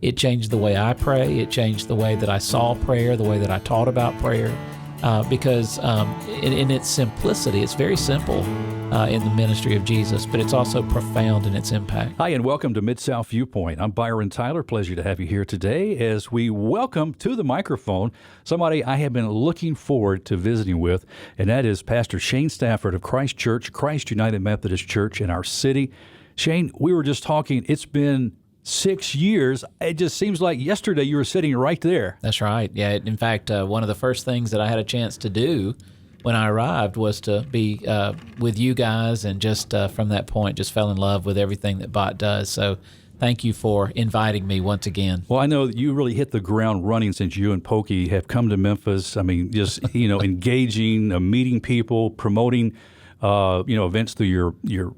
it changed the way I pray. It changed the way that I saw prayer, the way that I taught about prayer, because in its simplicity, it's very simple in the ministry of Jesus, but it's also profound in its impact. Hi, and welcome to Mid-South Viewpoint. I'm Byron Tyler. Pleasure to have you here today as we welcome to the microphone somebody I have been looking forward to visiting with, and that is Pastor Shane Stanford of Christ Church, Christ United Methodist Church in our city. Shane, we were just talking, it's been 6 years. It just seems like yesterday you were sitting right there. That's right. Yeah. In fact, one of the first things that I had a chance to do when I arrived was to be with you guys, and just from that point, just fell in love with everything that BOT does. So thank you for inviting me once again. Well, I know that you really hit the ground running since you and Pokey have come to Memphis. I mean, just, engaging, meeting people, promoting, events through your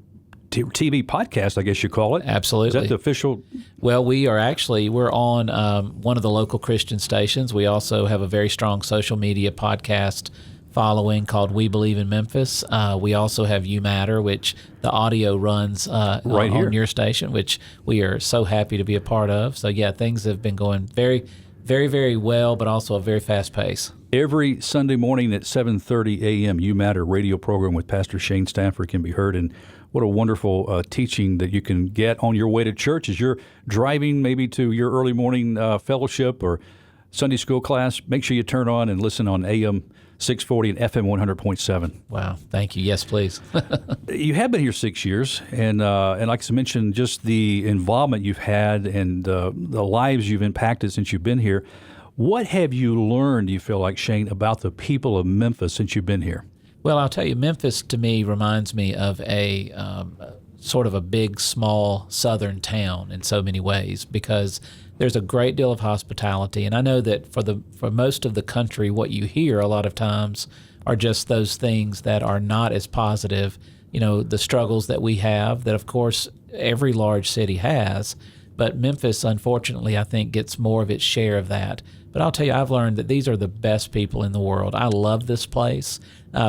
TV podcast, I guess you call it. Absolutely. Is that the official? Well, we're on one of the local Christian stations. We also have a very strong social media podcast following called We Believe in Memphis. We also have You Matter, which the audio runs right here on your station, which we are so happy to be a part of. So, yeah, things have been going very, very, very well, but also a very fast pace. Every Sunday morning at 7:30 a.m., You Matter radio program with Pastor Shane Stanford can be heard. And what a wonderful teaching that you can get on your way to church as you're driving maybe to your early morning fellowship or Sunday school class. Make sure you turn on and listen on AM 640 and FM 100.7. Wow. Thank you. Yes, please. You have been here 6 years, and like I mentioned, just the involvement you've had and the lives you've impacted since you've been here. What have you learned, do you feel like, Shane, about the people of Memphis since you've been here? Well, I'll tell you, Memphis to me reminds me of a sort of a big, small southern town in so many ways, because there's a great deal of hospitality. And I know that for most of the country, what you hear a lot of times are just those things that are not as positive, the struggles that we have, that of course every large city has. But Memphis, unfortunately, I think gets more of its share of that. But I'll tell you, I've learned that these are the best people in the world. I love this place.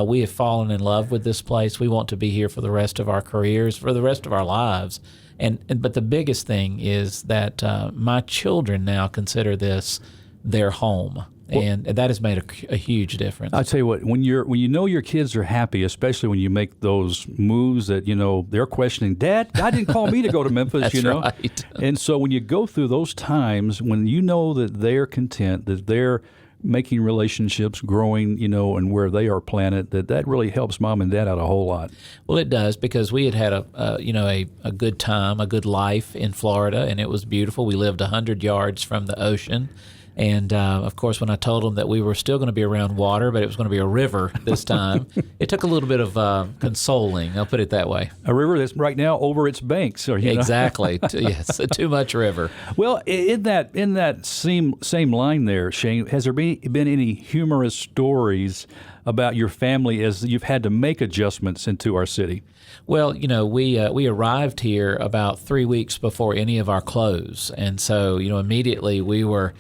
We have fallen in love with this place. We want to be here for the rest of our careers, for the rest of our lives. But the biggest thing is that my children now consider this their home. And that has made a huge difference. I'll tell you what, when you know your kids are happy, especially when you make those moves that, they're questioning, Dad, God didn't call me to go to Memphis, That's right. And so when you go through those times, when you know that they're content, that they're making relationships, growing, and where they are planted, that really helps Mom and Dad out a whole lot. Well, it does, because we had a good time, a good life in Florida, and it was beautiful. We lived 100 yards from the ocean. And, of course, when I told them that we were still going to be around water, but it was going to be a river this time, it took a little bit of consoling, I'll put it that way. A river that's right now over its banks. Exactly. Yes, too much river. Well, in that same line there, Shane, has there been any humorous stories about your family as you've had to make adjustments into our city? Well, we arrived here about 3 weeks before any of our clothes. And so, immediately we were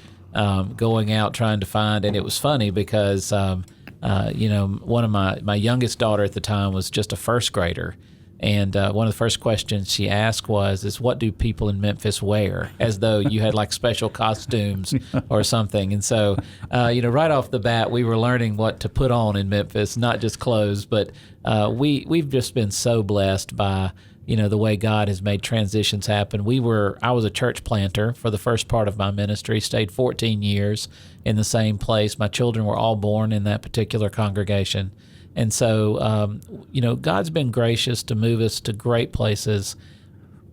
going out trying to find, and it was funny because, one of my youngest daughter at the time was just a first grader. And one of the first questions she asked was, what do people in Memphis wear? As though you had like special costumes or something. And so, right off the bat, we were learning what to put on in Memphis, not just clothes, but we've just been so blessed by the way God has made transitions happen. I was a church planter for the first part of my ministry, stayed 14 years in the same place. My children were all born in that particular congregation. And so, God's been gracious to move us to great places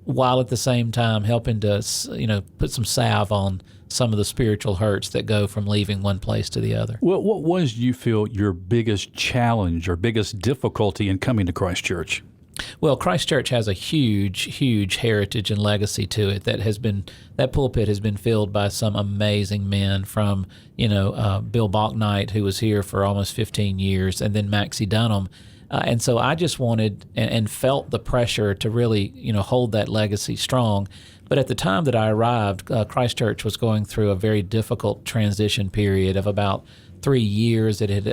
while at the same time helping to, put some salve on some of the spiritual hurts that go from leaving one place to the other. Well, what was, you feel, your biggest challenge or biggest difficulty in coming to Christ Church? Well, Christ Church has a huge, huge heritage and legacy to it that pulpit has been filled by some amazing men from, Bill Balknight, who was here for almost 15 years, and then Maxie Dunham. And so I just wanted and felt the pressure to really, hold that legacy strong. But at the time that I arrived, Christ Church was going through a very difficult transition period of about 3 years. It had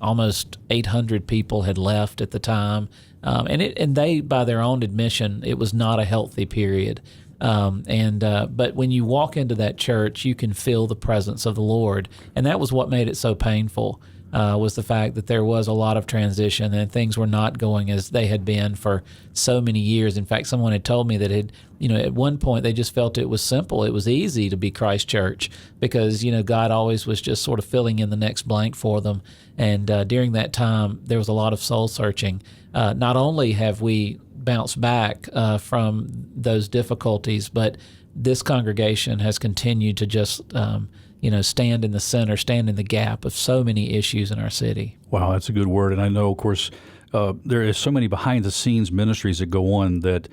almost 800 people had left at the time. And they, by their own admission, it was not a healthy period. But when you walk into that church, you can feel the presence of the Lord, and that was what made it so painful. Was the fact that there was a lot of transition and things were not going as they had been for so many years. In fact, someone had told me that at one point they just felt it was simple. It was easy to be Christ Church because, God always was just sort of filling in the next blank for them. And during that time, there was a lot of soul searching. Not only have we bounced back from those difficulties, but this congregation has continued to just stand in the center, stand in the gap of so many issues in our city. Wow, that's a good word. And I know, of course, there is so many behind-the-scenes ministries that go on that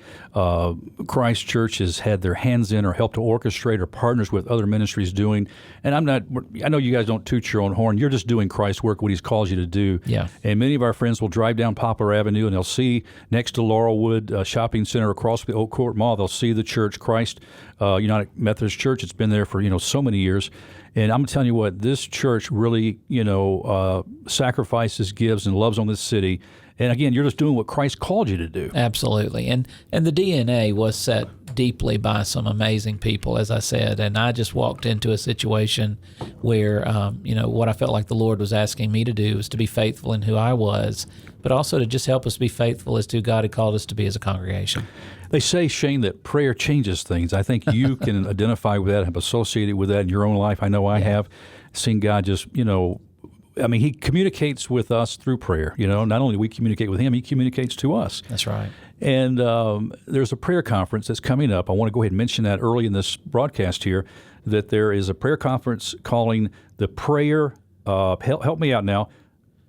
Christ Church has had their hands in or helped to orchestrate or partners with other ministries doing. And I know you guys don't toot your own horn. You're just doing Christ's work, what He's called you to do. Yeah. And many of our friends will drive down Poplar Avenue and they'll see next to Laurelwood Shopping Center across the Oak Court Mall, they'll see the church, Christ United Methodist Church. It's been there for, so many years. And I'm telling you what, this church really, sacrifices, gives, and loves on this city. And again, you're just doing what Christ called you to do. Absolutely. And the DNA was set deeply by some amazing people, as I said. And I just walked into a situation where, what I felt like the Lord was asking me to do was to be faithful in who I was, but also to just help us be faithful as to who God had called us to be as a congregation. They say, Shane, that prayer changes things. I think you can identify with that, have associated with that in your own life. I know I have seen God just, He communicates with us through prayer. Not only do we communicate with Him, He communicates to us. That's right. And there's a prayer conference that's coming up. I want to go ahead and mention that early in this broadcast here, that there is a prayer conference calling the Prayer, help me out now,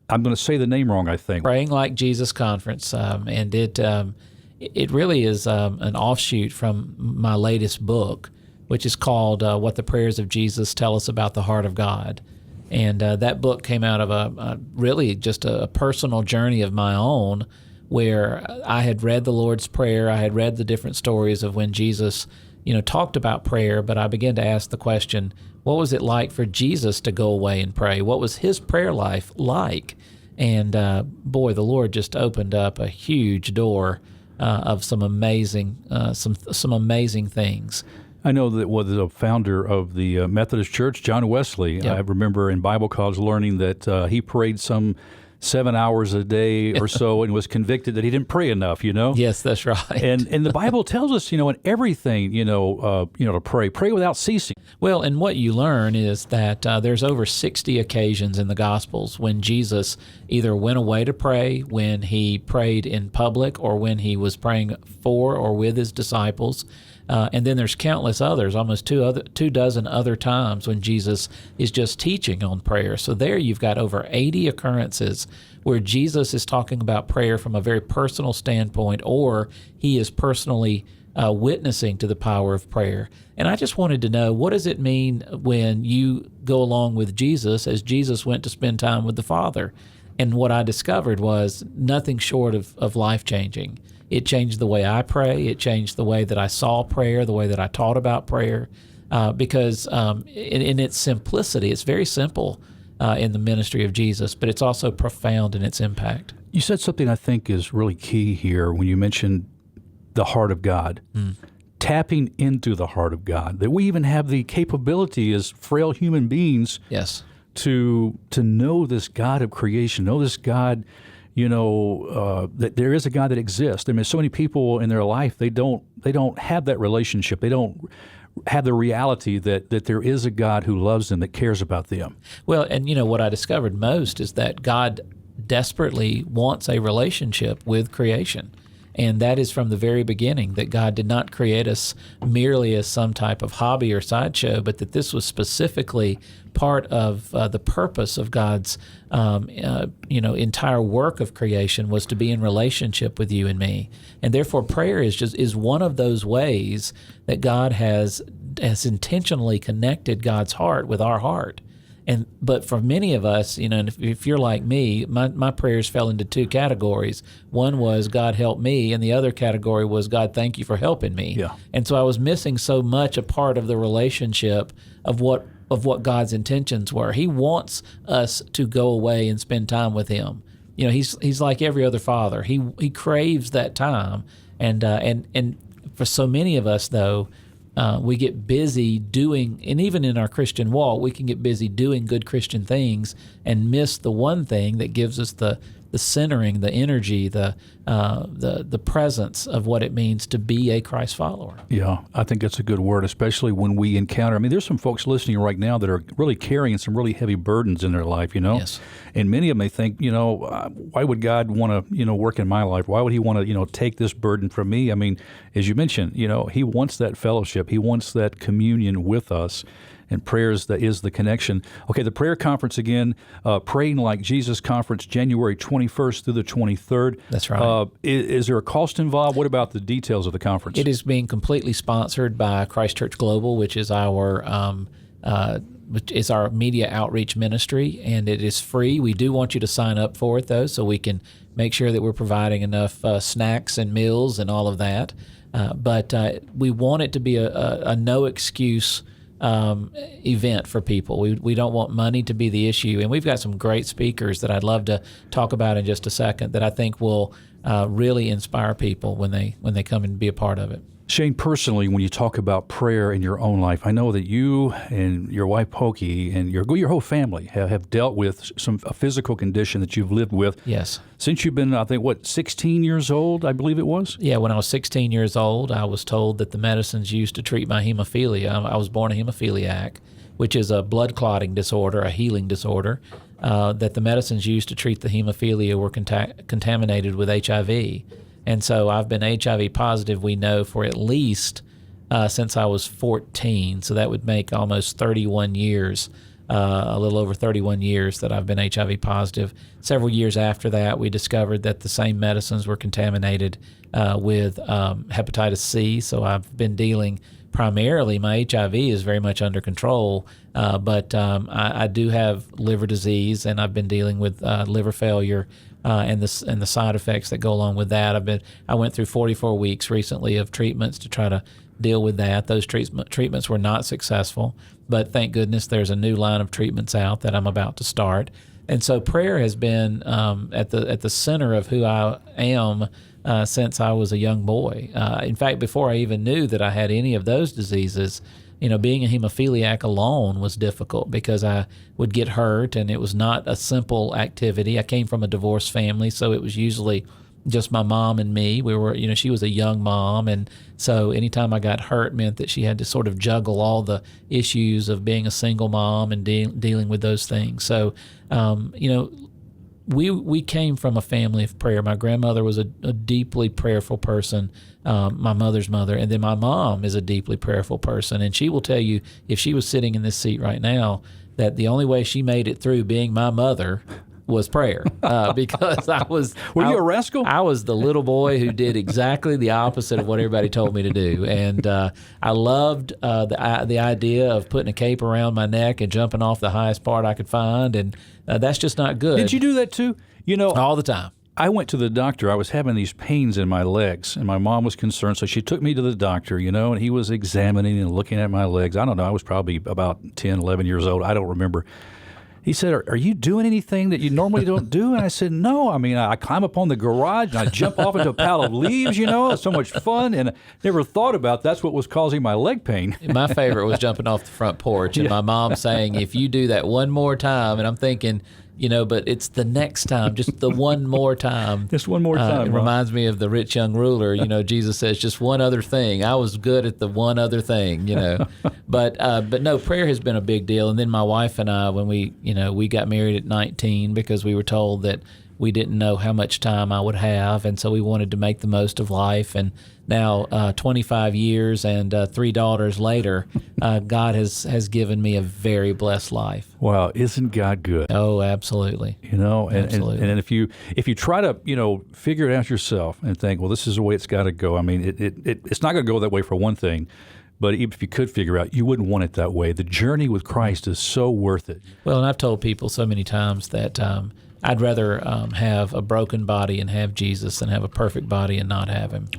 I'm going to say the name wrong, I think. Praying Like Jesus Conference. And it really is an offshoot from my latest book, which is called What the Prayers of Jesus Tell Us About the Heart of God. And that book came out of really just a personal journey of my own, where I had read the Lord's Prayer. I had read the different stories of when Jesus, talked about prayer, but I began to ask the question, what was it like for Jesus to go away and pray? What was His prayer life like? And boy, the Lord just opened up a huge door of some amazing things. I know that was the founder of the Methodist Church, John Wesley. Yep. I remember in Bible college learning that he prayed some 7 hours a day or so and was convicted that he didn't pray enough, Yes, that's right. And the Bible tells us, in everything, to pray without ceasing. Well, and what you learn is that there's over 60 occasions in the Gospels when Jesus either went away to pray, when He prayed in public, or when He was praying for or with His disciples. And then there's countless others, almost two dozen other times when Jesus is just teaching on prayer. So there you've got over 80 occurrences where Jesus is talking about prayer from a very personal standpoint, or He is personally witnessing to the power of prayer. And I just wanted to know, what does it mean when you go along with Jesus as Jesus went to spend time with the Father? And what I discovered was nothing short of life-changing. It changed the way I pray. It changed the way that I saw prayer, the way that I taught about prayer, because in its simplicity, it's very simple in the ministry of Jesus, but it's also profound in its impact. You said something I think is really key here when you mentioned the heart of God, tapping into the heart of God, that we even have the capability as frail human beings Yes. to know this God of creation, know this God, that there is a God that exists. I mean, so many people in their life, they don't have that relationship. They don't have the reality that there is a God who loves them, that cares about them. Well, and what I discovered most is that God desperately wants a relationship with creation. And that is from the very beginning, that God did not create us merely as some type of hobby or sideshow, but that this was specifically part of the purpose of God's entire work of creation, was to be in relationship with you and me. And therefore prayer is one of those ways that God has intentionally connected God's heart with our heart. But for many of us, and if you're like me, my prayers fell into two categories. One was, God help me, and the other category was, God, thank you for helping me. Yeah. And so I was missing so much a part of the relationship of what God's intentions were. He wants us to go away and spend time with Him. He's like every other father. He craves that time, and for so many of us, though, we get busy doing, and even in our Christian walk, we can get busy doing good Christian things and miss the one thing that gives us the centering, the energy, the presence of what it means to be a Christ follower. Yeah, I think that's a good word, especially when we encounter. I mean, there's some folks listening right now that are really carrying some really heavy burdens in their life, Yes. And many of them may think, why would God want to, work in my life? Why would He want to, take this burden from me? I mean, as you mentioned, He wants that fellowship. He wants that communion with us. And prayers, that is the connection. Okay, the prayer conference again, Praying Like Jesus Conference, January 21st through the 23rd. That's right. Is there a cost involved? What about the details of the conference? It is being completely sponsored by Christ Church Global, which is our media outreach ministry, and it is free. We do want you to sign up for it, though, so we can make sure that we're providing enough snacks and meals and all of that. But we want it to be a no-excuse event for people. We don't want money to be the issue, and we've got some great speakers that I'd love to talk about in just a second that I think will really inspire people when they come and be a part of it. Shane, personally, when you talk about prayer in your own life, I know that you and your wife Pokey and your whole family have dealt with a physical condition that you've lived with. Yes. Since you've been, I think, 16 years old, I believe it was? Yeah, when I was 16 years old, I was told that the medicines used to treat my hemophilia. I was born a hemophiliac, which is a blood clotting disorder, a healing disorder, that the medicines used to treat the hemophilia were contaminated with HIV. And so I've been HIV positive, we know, for at least since I was 14. So that would make almost 31 years, a little over 31 years that I've been HIV positive. Several years after that, we discovered that the same medicines were contaminated with hepatitis C. So I've been dealing primarily, my HIV is very much under control, but I do have liver disease, and I've been dealing with liver failure and the side effects that go along with that. I went through 44 weeks recently of treatments to try to deal with that. Those treatments were not successful, but thank goodness there's a new line of treatments out that I'm about to start. And so prayer has been at the center of who I am since I was a young boy. In fact, before I even knew that I had any of those diseases, being a hemophiliac alone was difficult because I would get hurt, and it was not a simple activity. I came from a divorced family, so it was usually just my mom and me. We were, she was a young mom, and so anytime I got hurt meant that she had to sort of juggle all the issues of being a single mom and dealing with those things. So, we came from a family of prayer. My grandmother was a deeply prayerful person, my mother's mother, and then my mom is a deeply prayerful person. And she will tell you, if she was sitting in this seat right now, that the only way she made it through being my mother was prayer, because I was... Were you a rascal? I was the little boy who did exactly the opposite of what everybody told me to do. And I loved the idea of putting a cape around my neck and jumping off the highest part I could find, and that's just not good. Did you do that too? All the time. I went to the doctor. I was having these pains in my legs, and my mom was concerned, so she took me to the doctor, and he was examining and looking at my legs. I don't know. I was probably about 10, 11 years old. I don't remember. He said, are you doing anything that you normally don't do? And I said, no. I mean, I climb up on the garage and I jump off into a pile of leaves, It's so much fun. And I never thought about that's what was causing my leg pain. My favorite was jumping off the front porch and my mom saying, if you do that one more time, and I'm thinking, but it's the next time, just the one more time. Just one more time. It reminds me of the rich young ruler. Jesus says, just one other thing. I was good at the one other thing, But no, prayer has been a big deal. And then my wife and I, when we got married at 19 because we were told that we didn't know how much time I would have, and so we wanted to make the most of life. And now, 25 years and 3 daughters later, God has given me a very blessed life. Wow, isn't God good? Oh, absolutely. Absolutely. And if you try to figure it out yourself and think, well, this is the way it's got to go. I mean, it's not going to go that way for one thing. But even if you could figure out, you wouldn't want it that way. The journey with Christ is so worth it. Well, and I've told people so many times that I'd rather have a broken body and have Jesus than have a perfect body and not have him.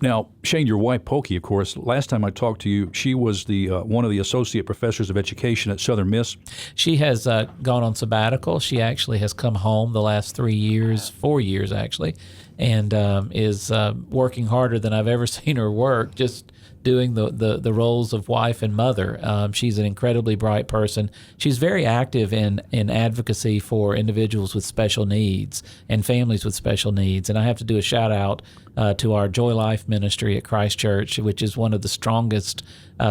Now, Shane, your wife, Pokey, of course, last time I talked to you, she was the one of the associate professors of education at Southern Miss. She has gone on sabbatical. She actually has come home the last 4 years actually, and is working harder than I've ever seen her work, just doing the roles of wife and mother. She's an incredibly bright person. She's very active in advocacy for individuals with special needs and families with special needs. And I have to do a shout out to our Joy Life ministry at Christ Church, which is one of the strongest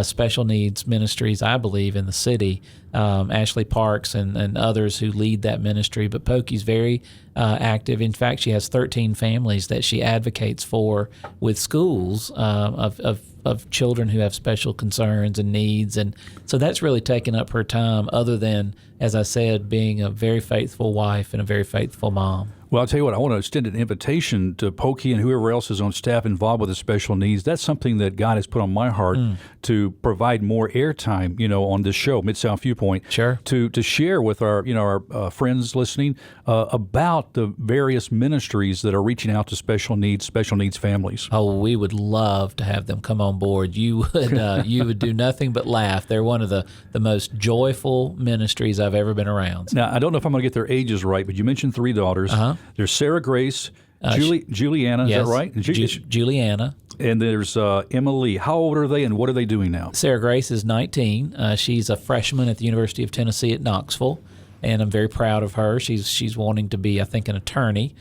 special needs ministries, I believe, in the city. Ashley Parks and others who lead that ministry. But Pokey's very active. In fact, she has 13 families that she advocates for with schools of children who have special concerns and needs. And so that's really taken up her time, other than, as I said, being a very faithful wife and a very faithful mom. Well, I'll tell you what, I want to extend an invitation to Pokey and whoever else is on staff involved with the special needs. That's something that God has put on my heart to provide more airtime, on this show, Mid-South Viewpoint. Sure. To share with our friends listening about the various ministries that are reaching out to special needs families. Oh, we would love to have them come on board. You would do nothing but laugh. They're one of the most joyful ministries I've ever been around. Now, I don't know if I'm going to get their ages right, but you mentioned 3 daughters. There's Sarah Grace, Juliana, yes, is that right? Juliana. And there's Emily. How old are they, and what are they doing now? Sarah Grace is 19. She's a freshman at the University of Tennessee at Knoxville, and I'm very proud of her. She's wanting to be, I think, an attorney.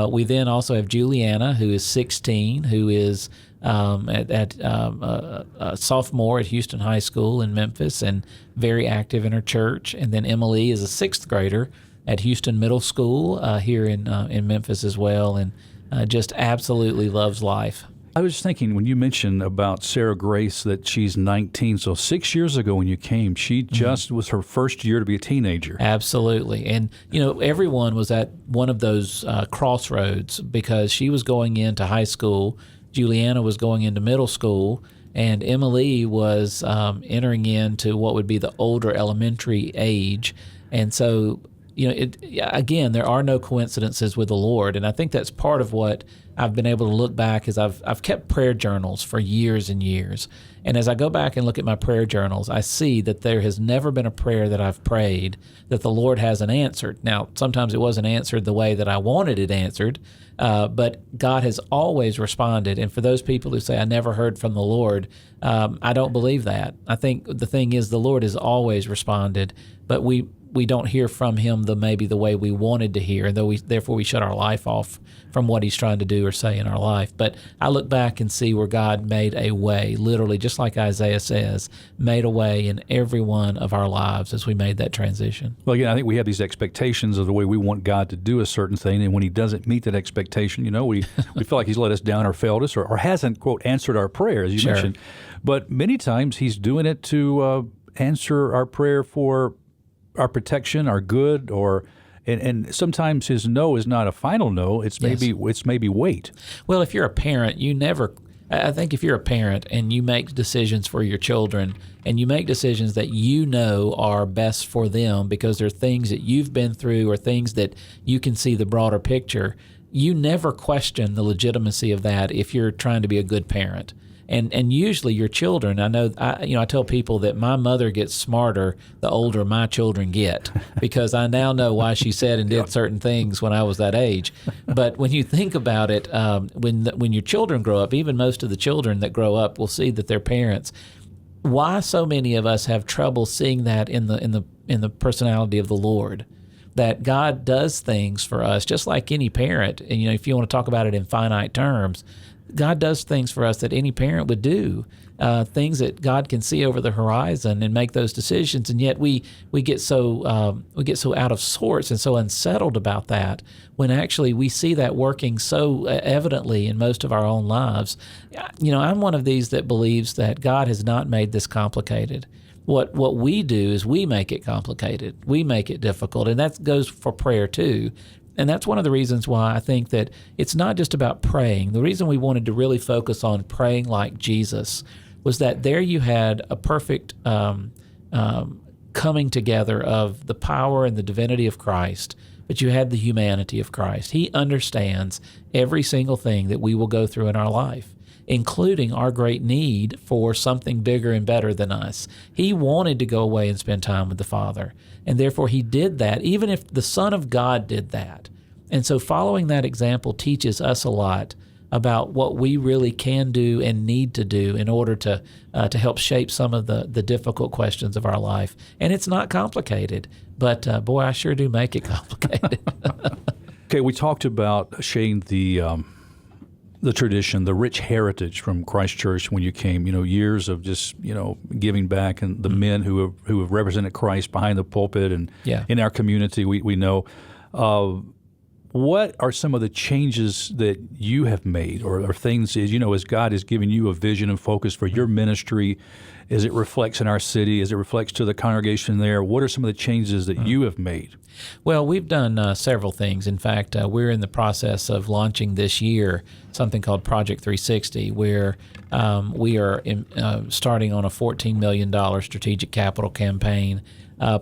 We then also have Juliana, who is 16, who is a sophomore at Houston High School in Memphis and very active in her church. And then Emily is a 6th grader at Houston Middle School here in Memphis as well, and just absolutely loves life. I was thinking when you mentioned about Sarah Grace that she's 19, so 6 years ago when you came, she just was her first year to be a teenager. Absolutely. And, everyone was at one of those crossroads, because she was going into high school, Juliana was going into middle school, and Emily was entering into what would be the older elementary age. And so, again, there are no coincidences with the Lord, and I think that's part of what I've been able to look back is I've kept prayer journals for years and years, and as I go back and look at my prayer journals, I see that there has never been a prayer that I've prayed that the Lord hasn't answered. Now, sometimes it wasn't answered the way that I wanted it answered, but God has always responded. And for those people who say, I never heard from the Lord, I don't believe that. I think the thing is the Lord has always responded, but we don't hear from him maybe the way we wanted to hear, and therefore we shut our life off from what he's trying to do or say in our life. But I look back and see where God made a way, literally, just like Isaiah says, made a way in every one of our lives as we made that transition. Well, again, I think we have these expectations of the way we want God to do a certain thing, and when he doesn't meet that expectation, we feel like he's let us down or failed us or hasn't, quote, answered our prayer, as you mentioned. But many times he's doing it to answer our prayer for our protection, our good, and sometimes his no is not a final no. It's maybe wait. Well, if you're a parent, I think if you're a parent and you make decisions for your children and you make decisions that are best for them because they're things that you've been through or things that you can see the broader picture, you never question the legitimacy of that if you're trying to be a good parent. And usually your children, I tell people that my mother gets smarter the older my children get, because I now know why she said and did certain things when I was that age. But when you think about it, when your children grow up, even most of the children that grow up will see that their parents. Why so many of us have trouble seeing that in the personality of the Lord? That God does things for us, just like any parent. And if you want to talk about it in finite terms, God does things for us that any parent would do, things that God can see over the horizon and make those decisions. And yet we get so out of sorts and so unsettled about that, when actually we see that working so evidently in most of our own lives. I'm one of these that believes that God has not made this complicated. What we do is we make it complicated. We make it difficult, and that goes for prayer too. And that's one of the reasons why I think that it's not just about praying. The reason we wanted to really focus on praying like Jesus was that there you had a perfect coming together of the power and the divinity of Christ but you had the humanity of Christ. He understands every single thing that we will go through in our life, including our great need for something bigger and better than us. He wanted to go away and spend time with the Father, and therefore he did that, even if the Son of God did that. And so following that example teaches us a lot about what we really can do and need to do in order to help shape some of the difficult questions of our life. And it's not complicated, but boy, I sure do make it complicated. Okay, we talked about, Shane, the tradition, the rich heritage from Christ Church when you came, years of just, giving back, and the men who have represented Christ behind the pulpit and in our community, we know. What are some of the changes that you have made, or things as God has given you a vision and focus for your ministry, as it reflects in our city, as it reflects to the congregation there? What are some of the changes that you have made? Well, we've done several things. In fact, we're in the process of launching this year something called Project 360, where we are starting on a $14 million strategic capital campaign.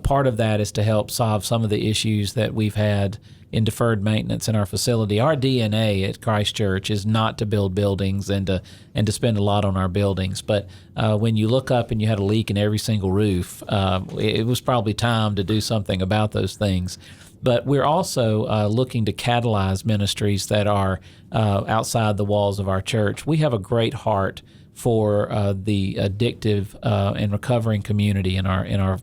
Part of that is to help solve some of the issues that we've had in deferred maintenance in our facility. Our DNA at Christ Church is not to build buildings and to spend a lot on our buildings. But when you look up and you had a leak in every single roof, it was probably time to do something about those things. But we're also looking to catalyze ministries that are outside the walls of our church. We have a great heart for the addictive and recovering community in our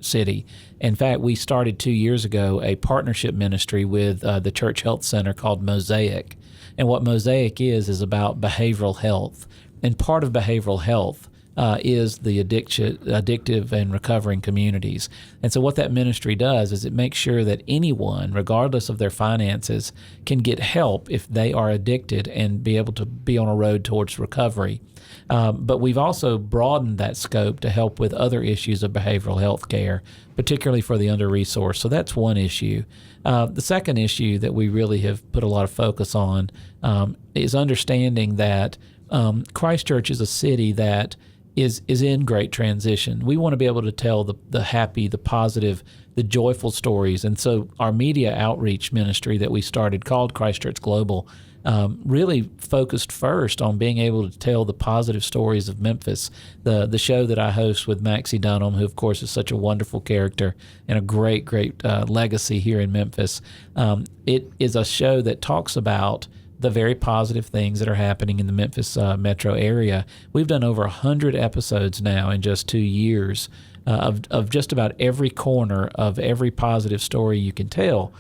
city. In fact, we started 2 years ago a partnership ministry with the Church Health Center called Mosaic. And what Mosaic is about behavioral health. And part of behavioral health is the addictive and recovering communities. And so what that ministry does is it makes sure that anyone, regardless of their finances, can get help if they are addicted and be able to be on a road towards recovery. But we've also broadened that scope to help with other issues of behavioral health care, particularly for the under-resourced. So that's one issue. The second issue that we really have put a lot of focus on is understanding that Christ Church is a city that is in great transition. We want to be able to tell the happy, the positive, the joyful stories. And so our media outreach ministry that we started called Christ Church Global really focused first on being able to tell the positive stories of Memphis. The show that I host with Maxie Dunham, who of course is such a wonderful character and a great legacy here in Memphis. It is a show that talks about the very positive things that are happening in the Memphis metro area. We've done over 100 episodes now in just 2 years of just about every corner of every positive story you can tell.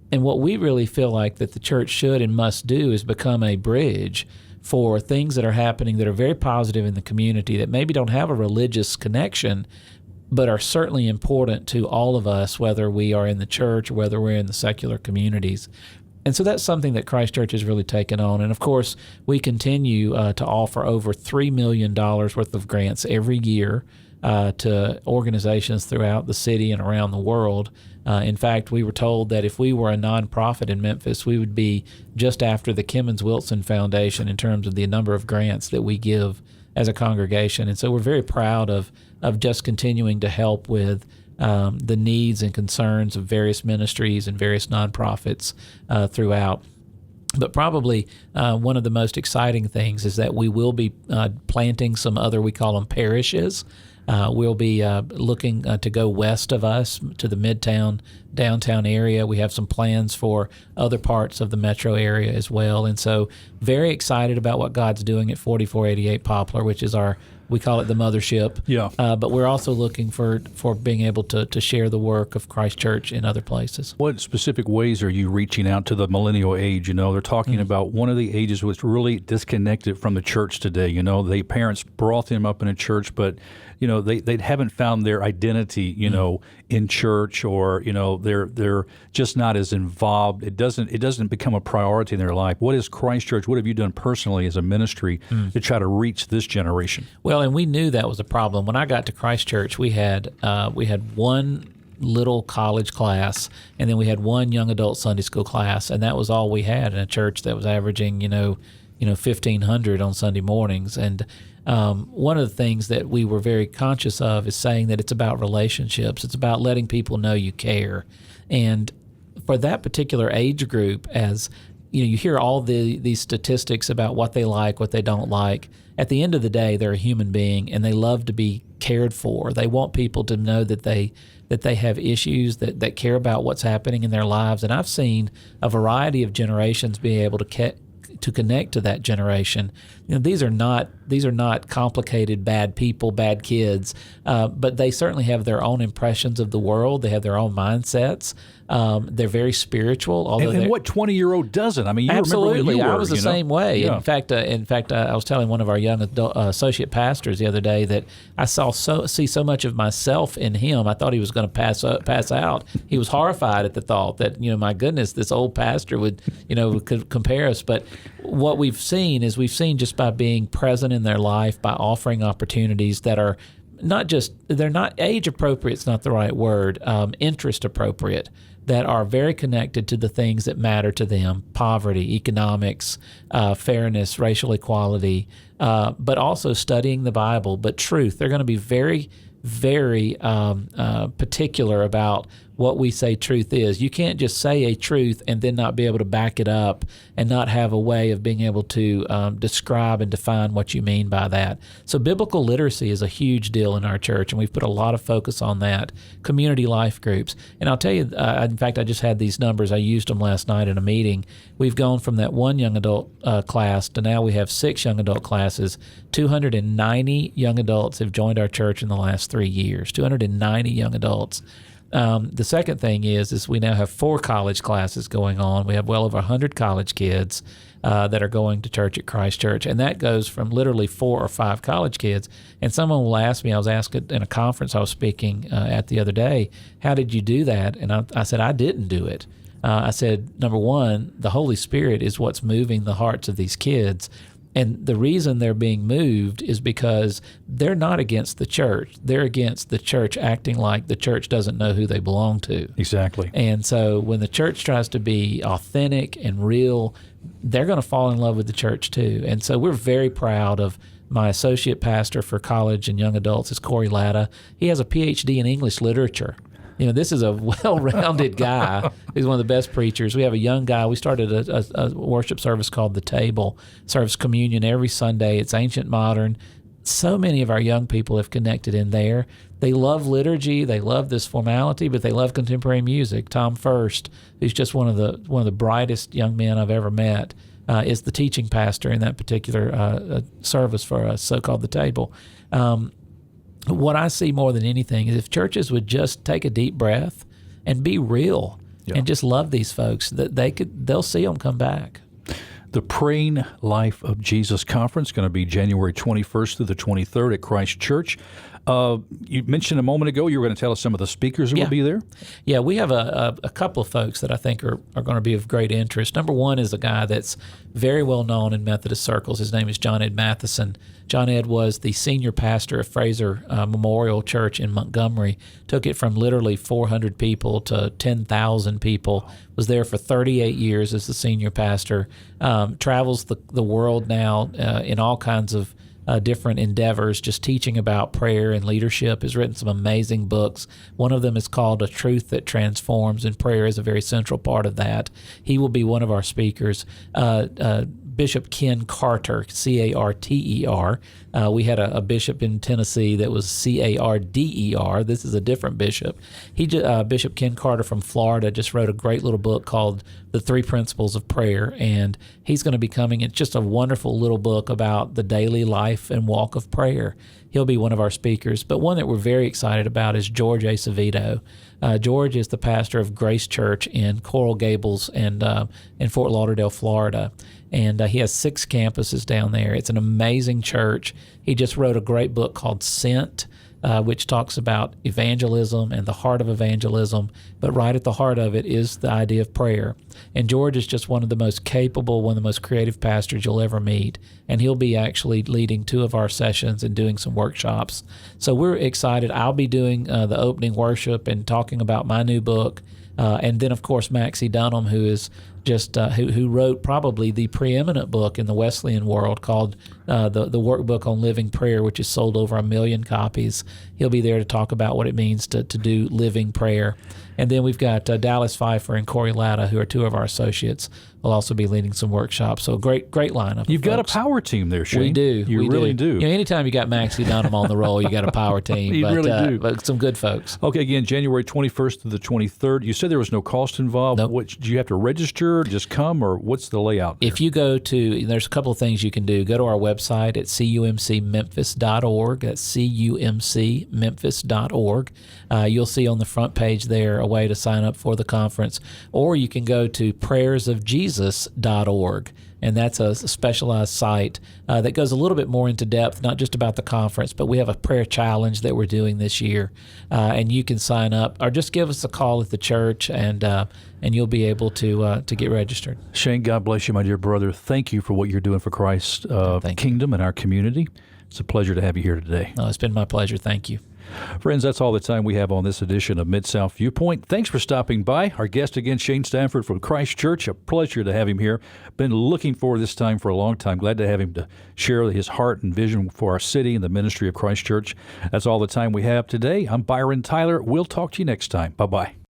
And what we really feel like that the church should and must do is become a bridge for things that are happening that are very positive in the community that maybe don't have a religious connection, but are certainly important to all of us, whether we are in the church or whether we're in the secular communities. And so that's something that Christ Church has really taken on. And of course, we continue to offer over $3 million worth of grants every year to organizations throughout the city and around the world. In fact, we were told that if we were a nonprofit in Memphis, we would be just after the Kimmons Wilson Foundation in terms of the number of grants that we give as a congregation. And so we're very proud of just continuing to help with the needs and concerns of various ministries and various nonprofits throughout. But probably one of the most exciting things is that we will be planting some other, we call them parishes. We'll be looking to go west of us to the Midtown, downtown area. We have some plans for other parts of the metro area as well. And so very excited about what God's doing at 4488 Poplar, which is we call it the mothership. Yeah. But we're also looking for being able to share the work of Christ Church in other places. What specific ways are you reaching out to the millennial age? They're talking about one of the ages was really disconnected from the church today. The parents brought them up in a church, but they haven't found their identity, in church, or they're just not as involved. It doesn't become a priority in their life. What is Christ Church? What have you done personally as a ministry to try to reach this generation? Well, and we knew that was a problem. When I got to Christ Church, we had one little college class, and then we had one young adult Sunday school class, and that was all we had in a church that was averaging 1,500 on Sunday mornings. And one of the things that we were very conscious of is saying that it's about relationships. It's about letting people know you care. And for that particular age group, as you hear all these statistics about what they like, what they don't like. At the end of the day, they're a human being, and they love to be cared for. They want people to know that they have issues, that care about what's happening in their lives. And I've seen a variety of generations be able to connect to that generation. These are not complicated bad people, bad kids, but they certainly have their own impressions of the world. They have their own mindsets. They're very spiritual. And what 20-year-old doesn't? I mean, you absolutely. Remember when you were, I was the same way. Yeah. In fact, I was telling one of our young associate pastors the other day that I see so much of myself in him. I thought he was going to pass out. He was horrified at the thought that my goodness, this old pastor would could compare us. But what we've seen is just by being present in their life, by offering opportunities that are they're not age appropriate. It's not the right word. Interest appropriate. That are very connected to the things that matter to them: poverty, economics, fairness, racial equality, but also studying the Bible. But truth. They're going to be very, very particular about what we say truth is. You can't just say a truth and then not be able to back it up and not have a way of being able to describe and define what you mean by that. So biblical literacy is a huge deal in our church, and we've put a lot of focus on that. Community life groups. And I'll tell you, in fact, I just had these numbers. I used them last night in a meeting. We've gone from that one young adult class to now we have 6 young adult classes. 290 young adults have joined our church in the last 3 years. 290 young adults. The second thing is we now have 4 college classes going on. We have well over 100 college kids that are going to church at Christ Church, and that goes from literally 4 or 5 college kids. And someone will ask me, I was asked in a conference I was speaking at the other day, how did you do that? And I said, I didn't do it. I said, number one, the Holy Spirit is what's moving the hearts of these kids. And the reason they're being moved is because they're not against the church. They're against the church acting like the church doesn't know who they belong to. Exactly. And so when the church tries to be authentic and real, they're going to fall in love with the church too. And so we're very proud of my associate pastor for college and young adults is Corey Latta. He has a PhD in English literature. This is a well-rounded guy. He's one of the best preachers. We have a young guy. We started a worship service called The Table, serves communion every Sunday. It's ancient modern. So many of our young people have connected in there. They love liturgy. They love this formality, but they love contemporary music. Tom First, who's just one of the brightest young men I've ever met, is the teaching pastor in that particular service for us, so-called The Table. What I see more than anything is if churches would just take a deep breath and be real and just love these folks, that they'll see them come back. The Praying Life of Jesus Conference going to be January 21st through the 23rd at Christ Church. You mentioned a moment ago you were going to tell us some of the speakers who will be there. Yeah, we have a couple of folks that I think are going to be of great interest. Number one is a guy that's very well known in Methodist circles. His name is John Ed Matheson. John Ed was the senior pastor of Fraser Memorial Church in Montgomery, took it from literally 400 people to 10,000 people, was there for 38 years as the senior pastor, travels the world now in all kinds of different endeavors, just teaching about prayer and leadership, has written some amazing books. One of them is called A Truth That Transforms, and prayer is a very central part of that. He will be one of our speakers. Bishop Ken Carter, C-A-R-T-E-R. We had a bishop in Tennessee that was C-A-R-D-E-R. This is a different bishop. Bishop Ken Carter from Florida just wrote a great little book called The 3 Principles of Prayer, and he's going to be coming. It's just a wonderful little book about the daily life and walk of prayer. He'll be one of our speakers. But one that we're very excited about is George Acevedo. George is the pastor of Grace Church in Coral Gables and in Fort Lauderdale, Florida. And he has 6 campuses down there. It's an amazing church. He just wrote a great book called Sent, which talks about evangelism and the heart of evangelism. But right at the heart of it is the idea of prayer. And George is just one of the most capable, one of the most creative pastors you'll ever meet. And he'll be actually leading 2 of our sessions and doing some workshops. So we're excited. I'll be doing the opening worship and talking about my new book. And then, of course, Maxie Dunham, who is just who wrote probably the preeminent book in the Wesleyan world called the Workbook on Living Prayer, which has sold over 1 million copies. He'll be there to talk about what it means to do living prayer. And then we've got Dallas Pfeiffer and Corey Latta, who are two of our associates, will also be leading some workshops. So great lineup. You've got a power team there, Shane. We do. You really do. You know, anytime you got Maxie Dunham on the roll, you got a power team. You really do. But some good folks. Okay, again, January 21st to the 23rd. You said there was no cost involved. Nope. What, do you have to register, just come, or what's the layout there? If you go to, there's a couple of things you can do. Go to our website at cumcmemphis.org. That's cumcmemphis.org. You'll see on the front page there a way to sign up for the conference. Or you can go to prayersofjesus.org. And that's a specialized site that goes a little bit more into depth, not just about the conference, but we have a prayer challenge that we're doing this year. And you can sign up or just give us a call at the church, and you'll be able to get registered. Shane, God bless you, my dear brother. Thank you for what you're doing for Christ's kingdom and our community. It's a pleasure to have you here today. Oh, it's been my pleasure. Thank you. Friends, that's all the time we have on this edition of Mid-South Viewpoint. Thanks for stopping by. Our guest again, Shane Stanford from Christ Church. A pleasure to have him here. Been looking forward to this time for a long time. Glad to have him to share his heart and vision for our city and the ministry of Christ Church. That's all the time we have today. I'm Byron Tyler. We'll talk to you next time. Bye-bye.